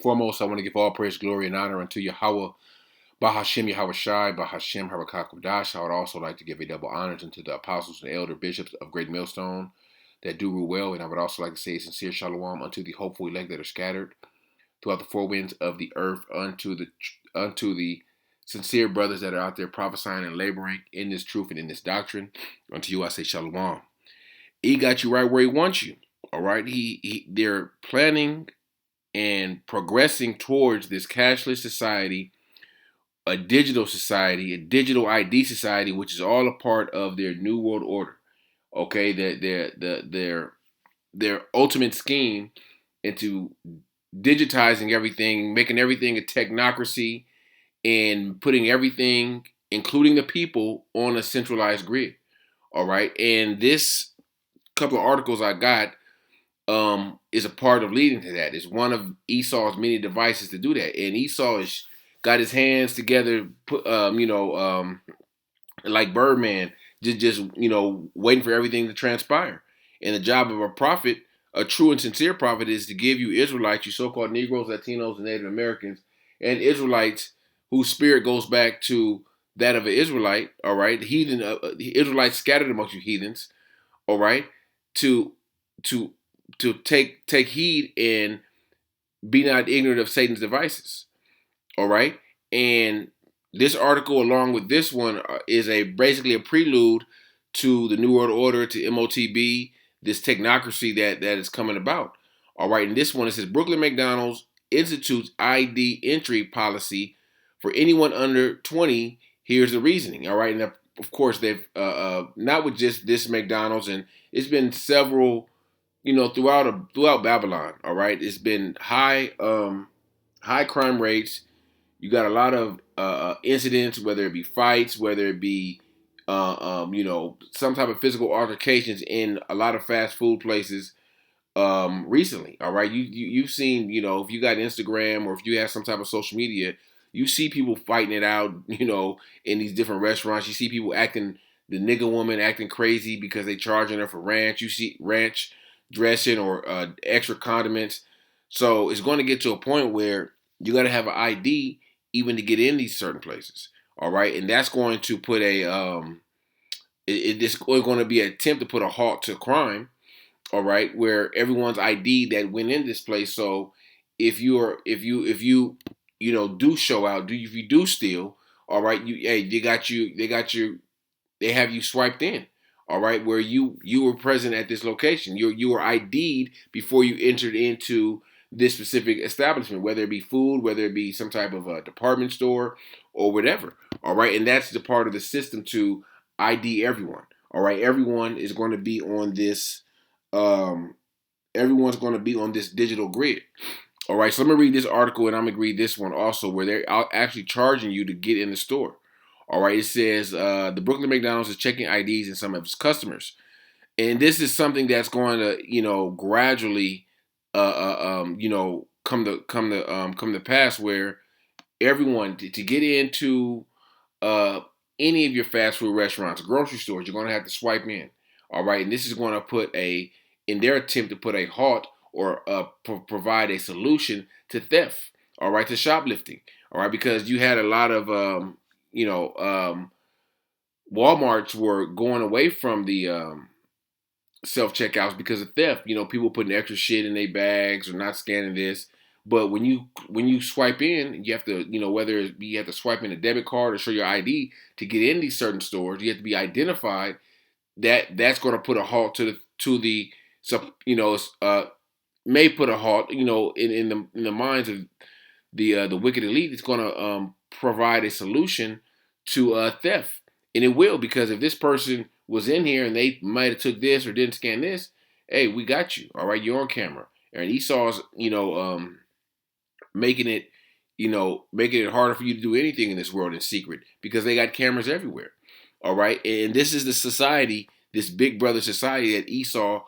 Foremost, I want to give all praise, glory, and honor unto Yahawah, Bahasham, Yahawashi, Bahasham, Harakakadash. I would also like to give a double honors unto the apostles and elder bishops of Great Millstone that do rule well. And I would also like to say a sincere shalom unto the hopeful elect that are scattered throughout the four winds of the earth, unto the sincere brothers that are out there prophesying and laboring in this truth and in this doctrine. Unto you I say shalom. He got you right where he wants you. All right. They're planning and progressing towards this cashless society, a digital society, a digital ID society, which is all a part of their new world order. Okay, their ultimate scheme into digitizing everything, making everything a technocracy, and putting everything, including the people, on a centralized grid. All right, and this couple of articles I got is a part of leading to that. It's one of Esau's many devices to do that. And Esau has got his hands together, like Birdman, just waiting for everything to transpire. And the job of a prophet, a true and sincere prophet, is to give you Israelites, you so-called Negroes, Latinos, and Native Americans, and Israelites whose spirit goes back to that of an Israelite. All right, heathen Israelites scattered amongst you heathens. All right, to to take heed and be not ignorant of Satan's devices. All right, and this article, along with this one, is basically a prelude to the New World Order, to MOTB, this technocracy that is coming about. All right, and this one, it says Brooklyn McDonald's institutes ID entry policy for anyone under 20. Here's the reasoning. All right, and of course they've not with just this McDonald's, and it's been several, throughout Babylon. All right, it's been high crime rates. You got a lot of incidents, whether it be fights, whether it be some type of physical altercations in a lot of fast food places recently. All right, you've seen, if you got Instagram or if you have some type of social media, you see people fighting it out, in these different restaurants. You see people acting, the nigga woman acting crazy because they charging her for ranch. You see ranch dressing or extra condiments. So it's going to get to a point where you got to have an ID even to get in these certain places. All right, and that's going to put it's going to be an attempt to put a halt to crime. All right, where everyone's ID that went in this place. So if you do show out, if you do steal, all right, they have you swiped in. All right, where you were present at this location. You were ID'd before you entered into this specific establishment, whether it be food, whether it be some type of a department store or whatever. All right, and that's the part of the system to ID everyone. All right, everyone is going to be on this. Um, Everyone's going to be on this digital grid. All right, so let me read this article, and I'm going to read this one also, where they're actually charging you to get in the store. All right, it says the Brooklyn McDonald's is checking IDs in some of its customers, and this is something that's going to, gradually, come to pass, where everyone to get into any of your fast food restaurants, grocery stores, you're going to have to swipe in. All right, and this is going to put in their attempt to put a halt or provide a solution to theft. All right, to shoplifting. All right, because you had a lot of Walmarts were going away from the self checkouts because of theft. People putting extra shit in their bags or not scanning this. But when you swipe in, you have to, whether you have to swipe in a debit card or show your ID to get in these certain stores, you have to be identified. That's going to put a halt to the may put a halt, in the minds of the wicked elite. It's going to provide a solution to theft, and it will, because if this person was in here and they might have took this or didn't scan this, hey, we got you. All right, you're on camera. And Esau's, making it, making it harder for you to do anything in this world in secret because they got cameras everywhere. All right, and this is the society, this big brother society that Esau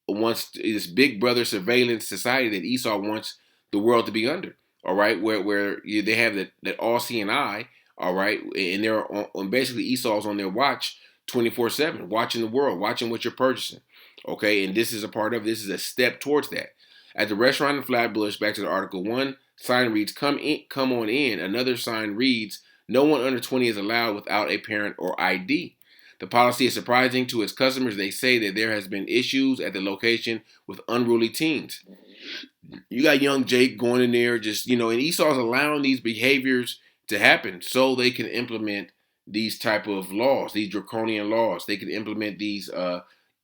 wants, this big brother surveillance society that Esau wants the world to be under. All right, where they have that all seeing eye. All right, and they're on basically Esau's on their watch 24/7, watching the world, watching what you're purchasing. Okay, and this is a part of this is a step towards that. At the restaurant in Flatbush, back to the article, one sign reads, "Come in, come on in." Another sign reads, "No one under 20 is allowed without a parent or ID." The policy is surprising to its customers. They say that there has been issues at the location with unruly teens. You got young Jake going in there, just and Esau's allowing these behaviors to happen so they can implement these type of laws, these draconian laws. They can implement these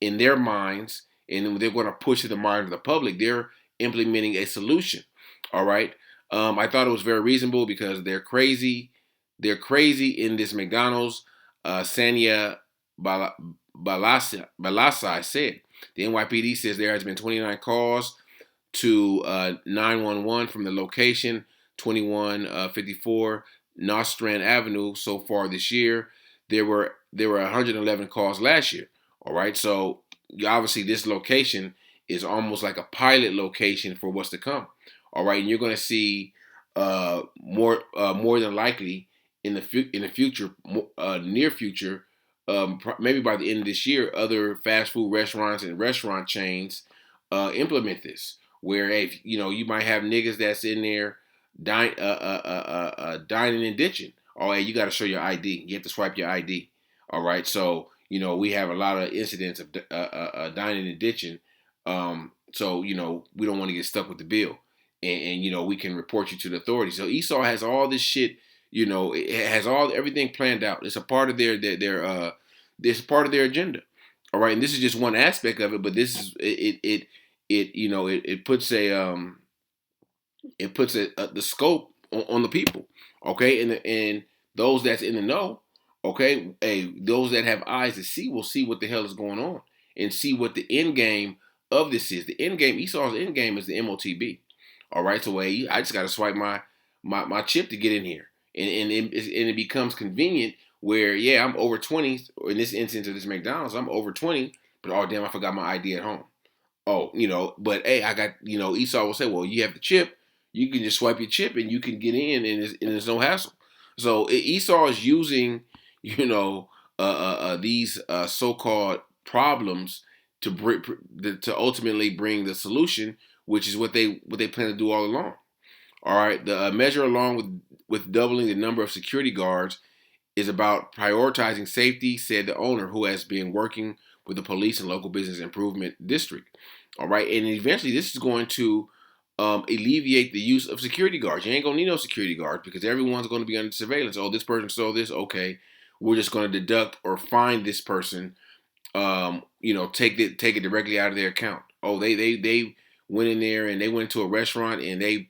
in their minds, and they're going to push to the mind of the public. They're implementing a solution. All right. I thought it was very reasonable because they're crazy. They're crazy in this McDonald's. Sanya Balasai said the NYPD says there has been 29 calls to 911 from the location 2154 Nostrand Avenue so far this year. There were 111 calls last year. All right, so obviously this location is almost like a pilot location for what's to come. All right, and you're going to see more than likely in the future, near future, maybe by the end of this year, other fast food restaurants and restaurant chains implement this. Where if you might have niggas that's in there dining and ditching. Oh, hey, you got to show your ID. You have to swipe your ID. All right, so we have a lot of incidents of dining and ditching. So we don't want to get stuck with the bill, and we can report you to the authorities. So Esau has all this shit. It has everything planned out. It's a part of it's part of their agenda. All right, and this is just one aspect of it, but this is it puts the scope on the people, okay, and those that's in the know, okay, hey, those that have eyes to see will see what the hell is going on and see what the end game of this is. The end game, Esau's end game is the MOTB. All right, so hey, I just got to swipe my chip to get in here, and it becomes convenient where I'm over 20. In this instance of this McDonald's, I'm over 20, but oh damn, I forgot my ID at home. Oh, but hey, I got, Esau will say, well, you have the chip. You can just swipe your chip and you can get in, and there's no hassle. So Esau is using, these so-called problems to ultimately bring the solution, which is what they plan to do all along. All right, the measure, along with doubling the number of security guards, is about prioritizing safety, said the owner, who has been working with the police and local business improvement district. All right, and eventually this is going to alleviate the use of security guards. You ain't gonna need no security guards because everyone's going to be under surveillance. Oh, this person stole this. Okay, we're just going to deduct or fine this person. Take it directly out of their account. Oh, they went in there and they went to a restaurant and they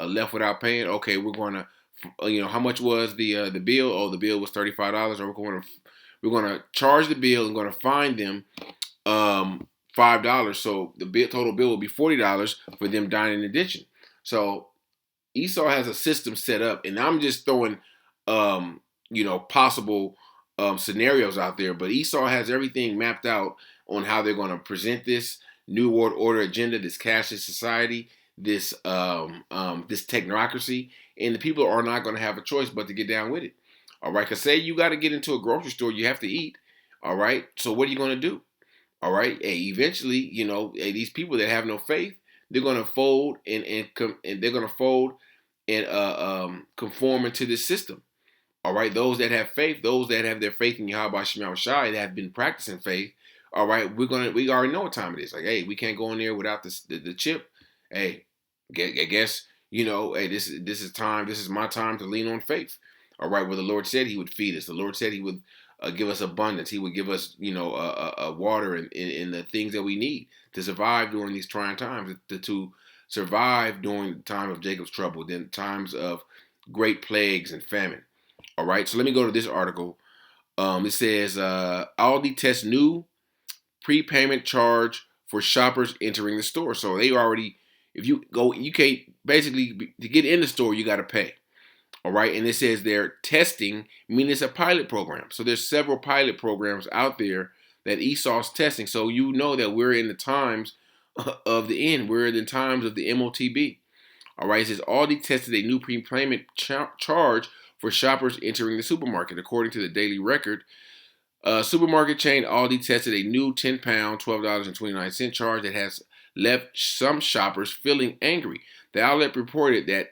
left without paying. Okay, we're going to how much was the bill? Oh, the bill was $35. Or we're going to charge the bill and going to fine them $5. So the total bill will be $40 for them dining and ditching. So Esau has a system set up, and I'm just throwing possible scenarios out there. But Esau has everything mapped out on how they're going to present this New World Order agenda, this cashless society, this technocracy, and the people are not going to have a choice but to get down with it. All right, because say you got to get into a grocery store, you have to eat. All right, so what are you going to do? All right, hey, eventually, hey, these people that have no faith, they're going to fold and they're going to fold and conform into this system. All right, those that have faith, those that have their faith in Yahawashi, that have been practicing faith. All right, we already know what time it is. Like, hey, we can't go in there without the chip. Hey, I guess hey, this is time. This is my time to lean on faith. All right, where the Lord said He would feed us. The Lord said He would give us abundance. He would give us water and the things that we need to survive during these trying times. To survive during the time of Jacob's trouble, then times of great plagues and famine. All right, so let me go to this article. It says Aldi tests new prepayment charge for shoppers entering the store. So they already, if you go, you can't basically to get in the store, you got to pay. All right, and it says they're testing, meaning it's a pilot program. So there's several pilot programs out there that Esau's testing. So that we're in the times of the end. We're in the times of the MOTB. All right, it says Aldi tested a new prepayment charge for shoppers entering the supermarket. According to the Daily Record, supermarket chain Aldi tested a new £10, $12.29 charge that has left some shoppers feeling angry. The outlet reported that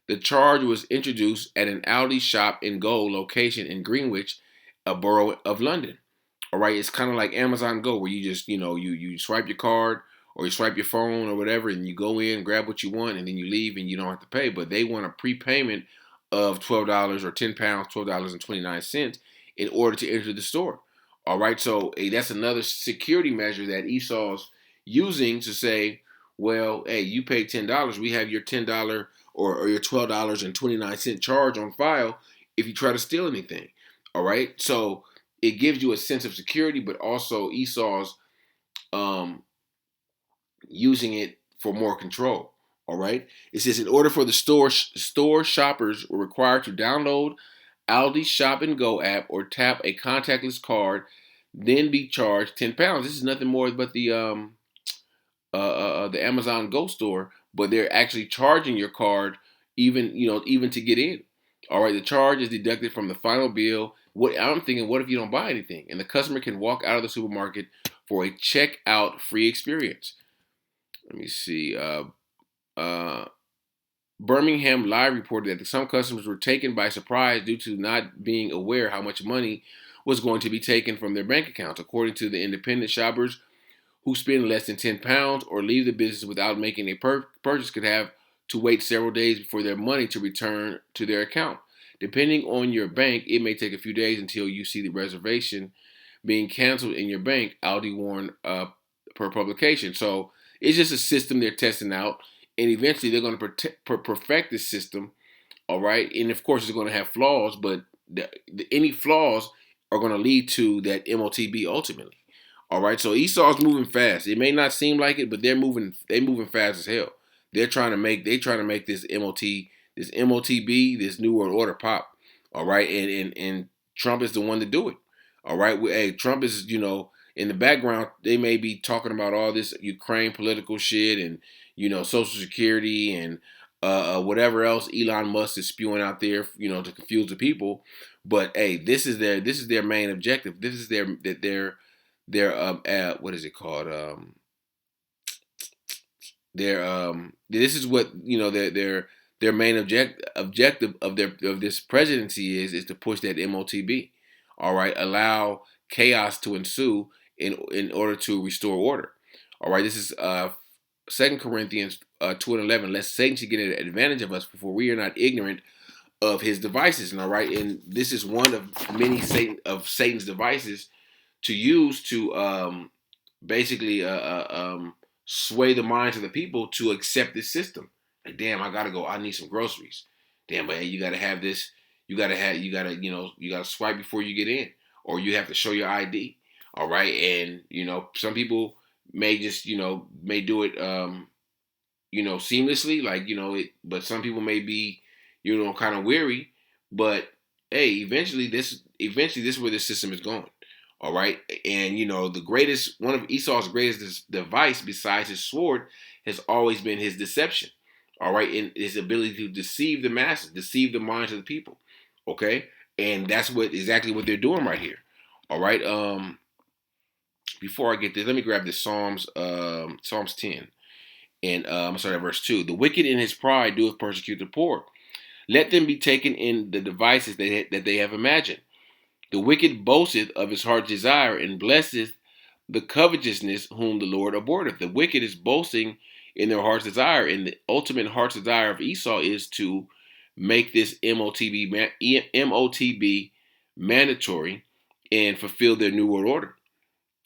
the charge was introduced at an Aldi Shop and Go location in Greenwich, a borough of London. All right, it's kind of like Amazon Go, where you just, you swipe your card or you swipe your phone or whatever, and you go in, grab what you want, and then you leave, and you don't have to pay. But they want a prepayment of $12 or £10, $12.29 in order to enter the store. All right, so that's another security measure that Esau's using to say, well, hey, you paid $10, we have your $10 or your $12.29 charge on file if you try to steal anything. All right, so it gives you a sense of security, but also Esau's using it for more control. All right. It says in order for the store shoppers were required to download Aldi Shop and Go app or tap a contactless card, then be charged £10. This is nothing more but the Amazon Go store, but they're actually charging your card even to get in. All right, the charge is deducted from the final bill. What I'm thinking, what if you don't buy anything, and the customer can walk out of the supermarket for a checkout free experience? Let me see. Birmingham Live reported that some customers were taken by surprise due to not being aware how much money was going to be taken from their bank accounts. According to the independent shoppers who spend less than £10 or leave the business without making a purchase could have to wait several days for their money to return to their account. Depending on your bank, it may take a few days until you see the reservation being canceled in your bank, Aldi warned per publication. So it's just a system they're testing out, and eventually they're going to perfect this system, all right? And of course, it's going to have flaws, but any flaws are going to lead to that MOTB ultimately. All right, so Esau's moving fast. It may not seem like it, but they're moving fast as hell. They're trying to make this MOTB, this New World Order pop. All right, and Trump is the one to do it. All right, hey, Trump is in the background. They may be talking about all this Ukraine political shit and Social Security and whatever else Elon Musk is spewing out there, to confuse the people. But hey, this is their main objective. This is their what is it called? This is what their main objective of this presidency is to push that MOTB. All right, allow chaos to ensue in order to restore order. All right, this is 2 Corinthians 2:11. Lest Satan should get an advantage of us, for we are not ignorant of his devices. And all right, and this is one of many Satan's devices to use to basically sway the minds of the people to accept this system. Like, damn, I gotta go. I need some groceries. Damn, but hey, you gotta have this. You gotta swipe before you get in, or you have to show your ID. All right, and some people may just may do it seamlessly, like but some people may be kind of weary. But hey, eventually this is where this system is going. All right, and one of Esau's greatest device besides his sword has always been his deception. All right, and his ability to deceive the masses, deceive the minds of the people. Okay, and that's exactly what they're doing right here. All right. Before I get this, let me grab this Psalms 10, and I'm sorry, verse 2. The wicked in his pride doeth persecute the poor. Let them be taken in the devices that they have imagined. The wicked boasteth of his heart's desire, and blesseth the covetousness whom the Lord abhorreth. The wicked is boasting in their heart's desire, and the ultimate heart's desire of Esau is to make this MOTB mandatory and fulfill their New World Order.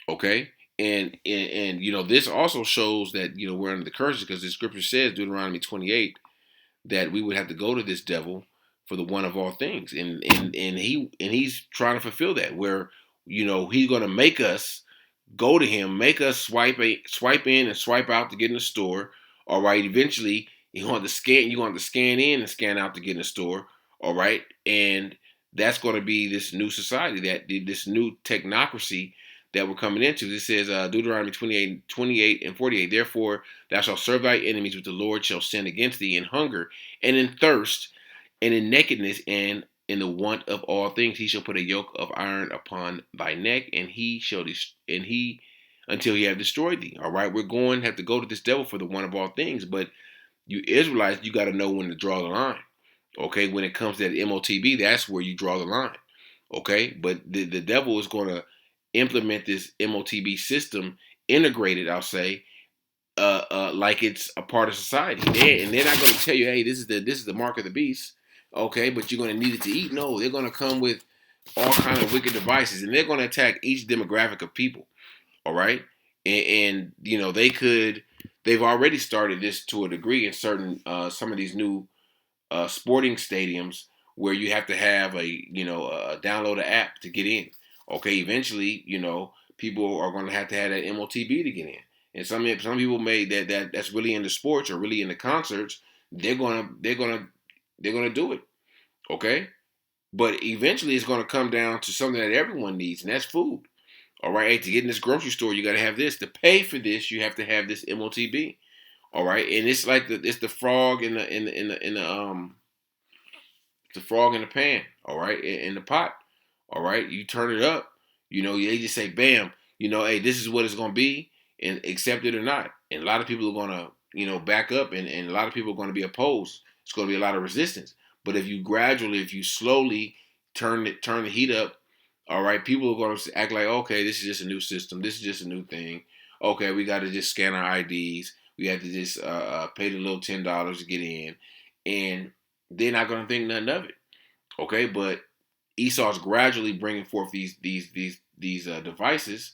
Okay? And this also shows that we're under the curses, because the scripture says, Deuteronomy 28, that we would have to go to this devil for the one of all things, and he's trying to fulfill that, where he's going to make us go to him, make us swipe in and swipe out to get in the store. All right, eventually you want to scan in and scan out to get in the store. All right, and that's going to be this new society, this new technocracy that we're coming into. This says Deuteronomy 28 and 48. Therefore, thou shalt serve thy enemies, which the Lord shall send against thee in hunger and in thirst and in nakedness and in the want of all things. He shall put a yoke of iron upon thy neck, and he until he have destroyed thee. All right, we're going to have to go to this devil for the one of all things. But you Israelites, you got to know when to draw the line. Okay, when it comes to that MOTB, that's where you draw the line. Okay, but the devil is going to implement this MOTB system, integrated, I'll say, like it's a part of society. And they're not going to tell you, hey, this is the mark of the beast. Okay, but you're going to need it to eat. No, they're going to come with all kinds of wicked devices, and they're going to attack each demographic of people. All right, and they've already started this to a degree in certain some of these new sporting stadiums where you have to have download an app to get in. Okay, eventually, people are going to have that MOTB to get in. And some people made that's really into sports or really into concerts. They're gonna do it. Okay, but eventually it's gonna come down to something that everyone needs, and that's food. All right, hey, to get in this grocery store, you got to have this. To pay for this, you have to have this MOTB. All right, and it's like it's the frog the frog in the pan, all right, in the pot, all right. You turn it up, they just say, bam, hey, this is what it's gonna be, and accept it or not. And a lot of people are gonna, back up, and a lot of people are gonna be opposed. It's gonna be a lot of resistance. But if you slowly turn the heat up, all right, people are gonna act like, okay, this is just a new system, this is just a new thing. Okay, we got to just scan our IDs. We have to just pay the little $10 to get in, and they're not going to think nothing of it. Okay, but Esau's gradually bringing forth these devices,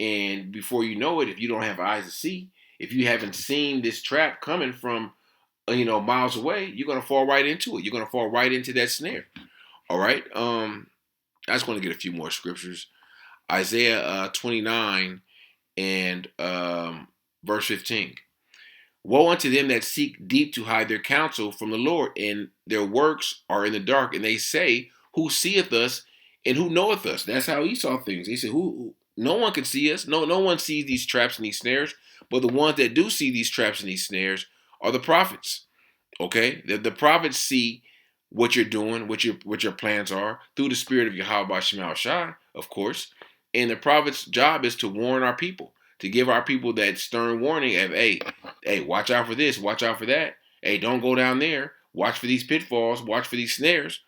and before you know it, if you don't have eyes to see, if you haven't seen this trap coming from miles away, you're going to fall right into it. You're going to fall right into that snare. All right. I just want to get a few more scriptures. Isaiah 29 and verse 15. Woe unto them that seek deep to hide their counsel from the Lord, and their works are in the dark. And they say, who seeth us and who knoweth us? That's how he saw things. He said, who no one can see us. No one sees these traps and these snares. But the ones that do see these traps and these snares are the prophets. Okay? The prophets see what you're doing, what your plans are, through the spirit of Yahawashi, of course. And the prophet's job is to warn our people, to give our people that stern warning of, hey, watch out for this, watch out for that. Hey, don't go down there. Watch for these pitfalls, watch for these snares.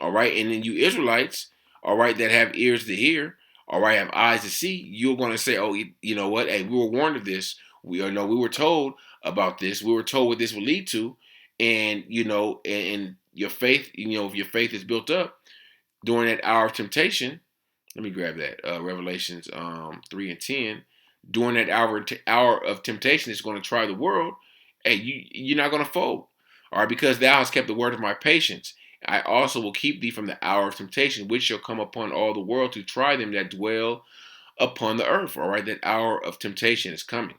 All right. And then you Israelites, all right, that have ears to hear, all right, have eyes to see, you're going to say, oh, you know what? Hey, we were warned of this. We were told about this. We were told what this will lead to. And, and your faith, if your faith is built up during that hour of temptation, let me grab that. Revelations 3 and 10. During that hour of temptation, it's going to try the world. Hey, you're not going to fold. All right, because thou hast kept the word of my patience. I also will keep thee from the hour of temptation, which shall come upon all the world to try them that dwell upon the earth. All right, that hour of temptation is coming.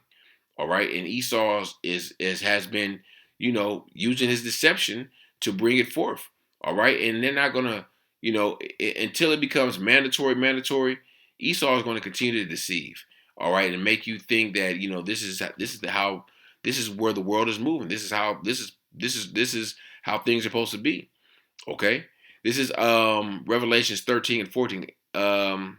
All right, and Esau has been, using his deception to bring it forth. All right, and they're not gonna, until it becomes mandatory. Esau is going to continue to deceive. All right, and make you think that this is where the world is moving. This is how things are supposed to be. Okay, this is Revelations 13 and 14. I'll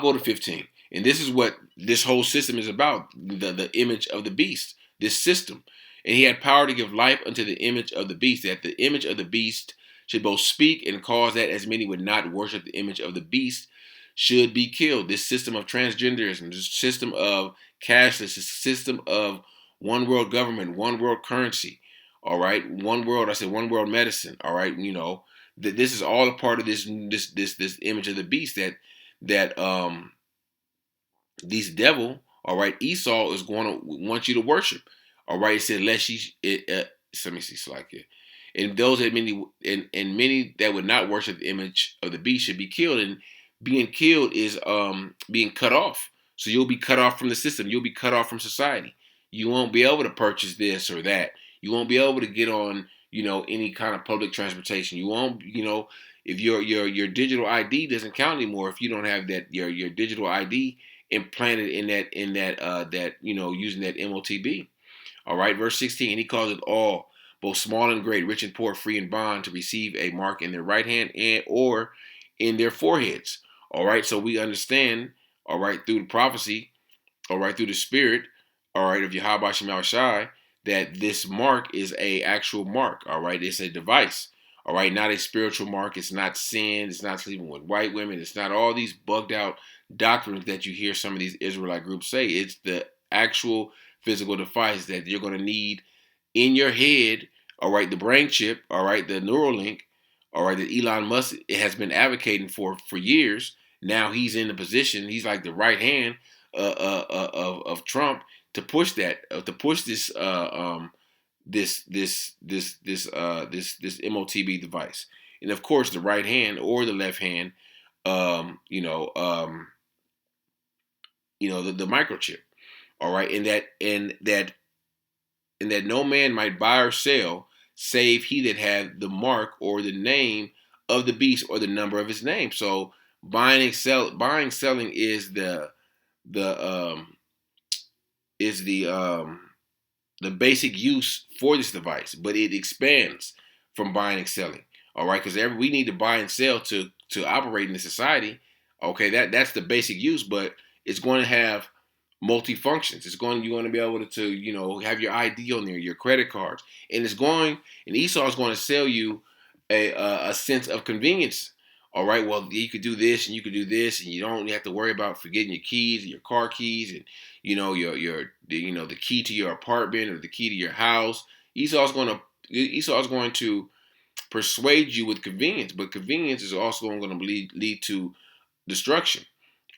go to 15. And this is what this whole system is about, the image of the beast, this system. And he had power to give life unto the image of the beast, that the image of the beast should both speak and cause that as many would not worship the image of the beast should be killed. This system of transgenderism, this system of cashless, this system of one world government, one world currency, all right, one world medicine, all right, this is all a part of this image of the beast that these devil, all right, Esau is going to want you to worship. All right, it said, let me see, slack here. And those that many that would not worship the image of the beast should be killed. And being killed is being cut off. So you'll be cut off from the system. You'll be cut off from society. You won't be able to purchase this or that. You won't be able to get on, any kind of public transportation. You won't, if your digital ID doesn't count anymore, if you don't have that your digital ID implanted in that using that MOTB. All right, verse 16, and he calls it all, both small and great, rich and poor, free and bond, to receive a mark in their right hand and or in their foreheads. All right, so we understand, all right, through the prophecy, all right, through the spirit, all right, of Yahawashi, that this mark is a actual mark, all right? It's a device, all right, not a spiritual mark. It's not sin. It's not sleeping with white women. It's not all these bugged out doctrines that you hear some of these Israelite groups say. It's the actual physical device that you're going to need in your head, all right, the brain chip, all right, the neural link, all right, that Elon Musk has been advocating for years. Now he's in the position, he's like the right hand of Trump to push that, to push this this MOTB device, and of course the right hand or the left hand, the microchip, all right, and that no man might buy or sell save he that had the mark or the name of the beast or the number of his name. So buying selling the is the basic use for this device, but it expands from buying and selling. All right, because we need to buy and sell to operate in the society. Okay, that's the basic use, but it's going to have multi-functions. You're going to be able to have your ID on there, your credit cards, and Esau is going to sell you a sense of convenience. All right, well, you could do this and you could do this, and you don't have to worry about forgetting your keys, your car keys, and the key to your apartment or the key to your house. Esau's going to persuade you with convenience, but convenience is also going to lead to destruction.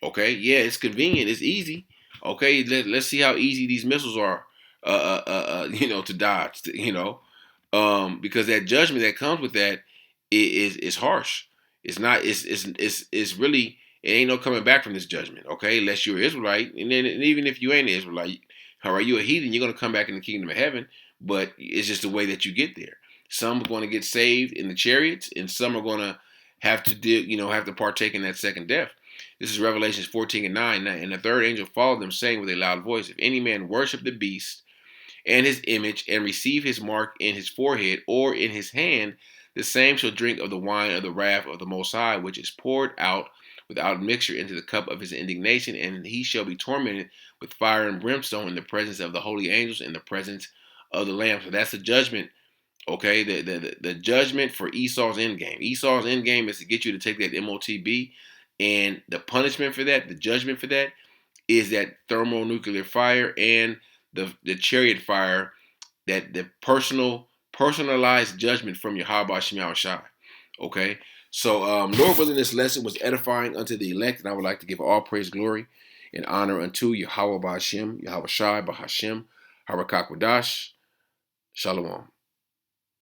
Okay, yeah, it's convenient, it's easy. Okay, let's see how easy these missiles are, to dodge. Because that judgment that comes with that is harsh. It's not. It's really. It ain't no coming back from this judgment. Okay, unless you're an Israelite, and even if you ain't an Israelite, all right, you're a heathen. You're gonna come back in the kingdom of heaven. But it's just the way that you get there. Some are going to get saved in the chariots, and some are going to have to partake in that second death. This is Revelations 14:9. And the third angel followed them, saying with a loud voice, if any man worship the beast and his image, and receive his mark in his forehead or in his hand, the same shall drink of the wine of the wrath of the Most High, which is poured out without mixture into the cup of his indignation, and he shall be tormented with fire and brimstone in the presence of the holy angels, in the presence of the Lamb. So that's the judgment. Okay, the judgment for Esau's end game. Esau's end game is to get you to take that MOTB, and the punishment for that, the judgment for that, is that thermonuclear fire and the chariot fire, that the personalized judgment from Yahawashi. Okay, so Lord willing, this lesson was edifying unto the elect, and I would like to give all praise, glory, and honor unto Yahawah Bahasham, Yahawashi, Bahasham, Harakakwadash, Shalom.